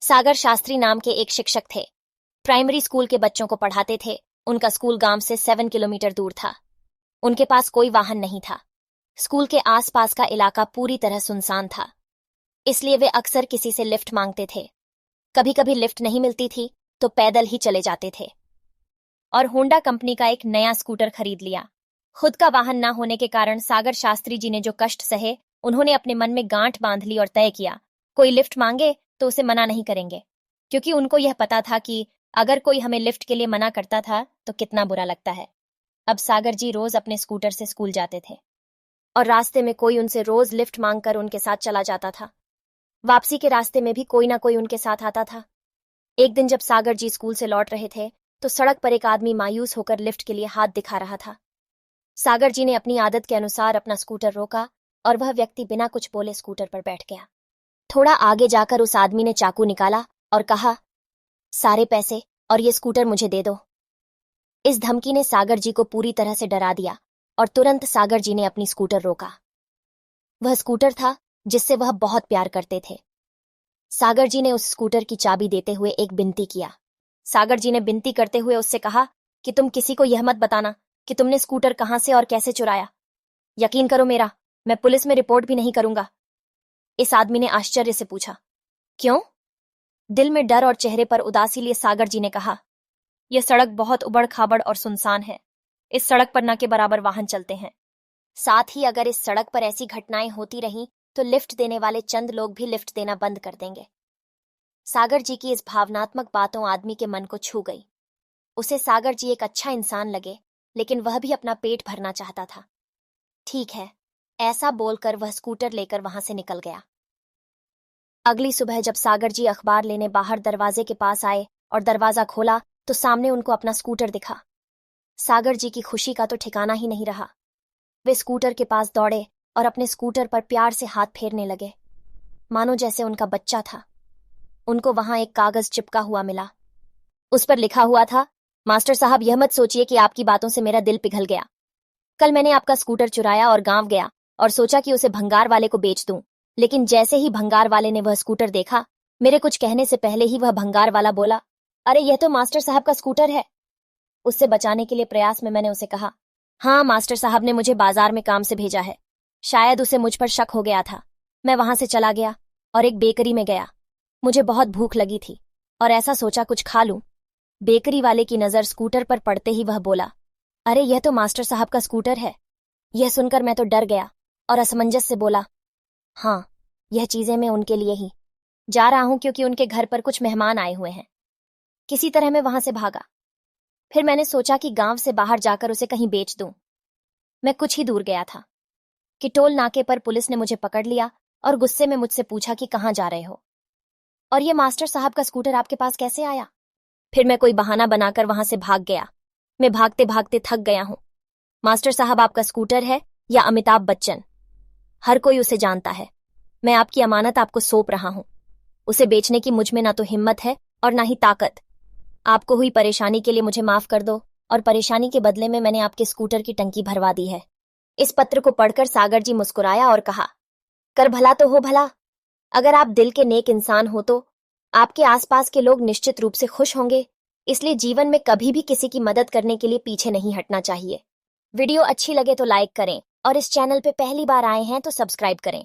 सागर शास्त्री नाम के एक शिक्षक थे। प्राइमरी स्कूल के बच्चों को पढ़ाते थे। उनका स्कूल गांव से 7 किलोमीटर दूर था। उनके पास कोई वाहन नहीं था। स्कूल के आसपास का इलाका पूरी तरह सुनसान था, इसलिए वे अक्सर किसी से लिफ्ट मांगते थे। कभी कभी लिफ्ट नहीं मिलती थी तो पैदल ही चले जाते थे और होंडा कंपनी का एक नया स्कूटर खरीद लिया। खुद का वाहन ना होने के कारण सागर शास्त्री जी ने जो कष्ट सहे, उन्होंने अपने मन में गांठ बांध ली और तय किया, कोई लिफ्ट मांगे तो उसे मना नहीं करेंगे, क्योंकि उनको यह पता था कि अगर कोई हमें लिफ्ट के लिए मना करता था तो कितना बुरा लगता है। अब सागर जी रोज अपने स्कूटर से स्कूल जाते थे और रास्ते में कोई उनसे रोज लिफ्ट मांगकर उनके साथ चला जाता था। वापसी के रास्ते में भी कोई ना कोई उनके साथ आता था। एक दिन जब सागर जी स्कूल से लौट रहे थे तो सड़क पर एक आदमी मायूस होकर लिफ्ट के लिए हाथ दिखा रहा था। सागर जी ने अपनी आदत के अनुसार अपना स्कूटर रोका और वह व्यक्ति बिना कुछ बोले स्कूटर पर बैठ गया। थोड़ा आगे जाकर उस आदमी ने चाकू निकाला और कहा, सारे पैसे और ये स्कूटर मुझे दे दो। इस धमकी ने सागर जी को पूरी तरह से डरा दिया और तुरंत सागर जी ने अपनी स्कूटर रोका। वह स्कूटर था जिससे वह बहुत प्यार करते थे। सागर जी ने उस स्कूटर की चाबी देते हुए एक विनती किया। सागर जी ने विनती करते हुए उससे कहा कि तुम किसी को यह मत बताना कि तुमने स्कूटर कहां से और कैसे चुराया। यकीन करो मेरा, मैं पुलिस में रिपोर्ट भी नहीं करूंगा। इस आदमी ने आश्चर्य से पूछा, क्यों? दिल में डर और चेहरे पर उदासी लिए सागर जी ने कहा, यह सड़क बहुत उबड़ खाबड़ और सुनसान है। इस सड़क पर न के बराबर वाहन चलते हैं। साथ ही अगर इस सड़क पर ऐसी घटनाएं होती रहीं तो लिफ्ट देने वाले चंद लोग भी लिफ्ट देना बंद कर देंगे। सागर जी की इस भावनात्मक बातों आदमी के मन को छू गई। उसे सागर जी एक अच्छा इंसान लगे, लेकिन वह भी अपना पेट भरना चाहता था। ठीक है, ऐसा बोलकर वह स्कूटर लेकर वहां से निकल गया। अगली सुबह जब सागर जी अखबार लेने बाहर दरवाजे के पास आए और दरवाजा खोला तो सामने उनको अपना स्कूटर दिखा। सागर जी की खुशी का तो ठिकाना ही नहीं रहा। वे स्कूटर के पास दौड़े और अपने स्कूटर पर प्यार से हाथ फेरने लगे, मानो जैसे उनका बच्चा था। उनको वहां एक कागज चिपका हुआ मिला। उस पर लिखा हुआ था, मास्टर साहब, यह मत सोचिए कि आपकी बातों से मेरा दिल पिघल गया। कल मैंने आपका स्कूटर चुराया और गांव गया और सोचा कि उसे भंगार वाले को बेच दूं, लेकिन जैसे ही भंगार वाले ने वह स्कूटर देखा, मेरे कुछ कहने से पहले ही वह भंगार वाला बोला, अरे यह तो मास्टर साहब का स्कूटर है। उससे बचाने के लिए प्रयास में मैंने उसे कहा, हाँ, मास्टर साहब ने मुझे बाजार में काम से भेजा है। शायद उसे मुझ पर शक हो गया था। मैं वहां से चला गया और एक बेकरी में गया। मुझे बहुत भूख लगी थी और ऐसा सोचा कुछ खा लूं। बेकरी वाले की नजर स्कूटर पर पड़ते ही वह बोला, अरे यह तो मास्टर साहब का स्कूटर है। यह सुनकर मैं तो डर गया और असमंजस से बोला, हाँ, यह चीजें मैं उनके लिए ही जा रहा हूं, क्योंकि उनके घर पर कुछ मेहमान आए हुए हैं। किसी तरह मैं वहां से भागा। फिर मैंने सोचा कि गांव से बाहर जाकर उसे कहीं बेच दूं। मैं कुछ ही दूर गया था कि टोल नाके पर पुलिस ने मुझे पकड़ लिया और गुस्से में मुझसे पूछा कि कहां जा रहे हो और ये मास्टर साहब का स्कूटर आपके पास कैसे आया। फिर मैं कोई बहाना बनाकर वहां से भाग गया। मैं भागते भागते थक गया हूं। मास्टर साहब आपका स्कूटर है या अमिताभ बच्चन, हर कोई उसे जानता है। मैं आपकी अमानत आपको सौंप रहा हूं। उसे बेचने की मुझ में ना तो हिम्मत है और ना ही ताकत। आपको हुई परेशानी के लिए मुझे माफ कर दो, और परेशानी के बदले में मैंने आपके स्कूटर की टंकी भरवा दी है। इस पत्र को पढ़कर सागर जी मुस्कुराया और कहा, कर भला तो हो भला। अगर आप दिल के नेक इंसान हो तो आपके आसपास के लोग निश्चित रूप से खुश होंगे। इसलिए जीवन में कभी भी किसी की मदद करने के लिए पीछे नहीं हटना चाहिए। वीडियो अच्छी लगे तो लाइक करें और इस चैनल पे पहली बार आए हैं तो सब्सक्राइब करें।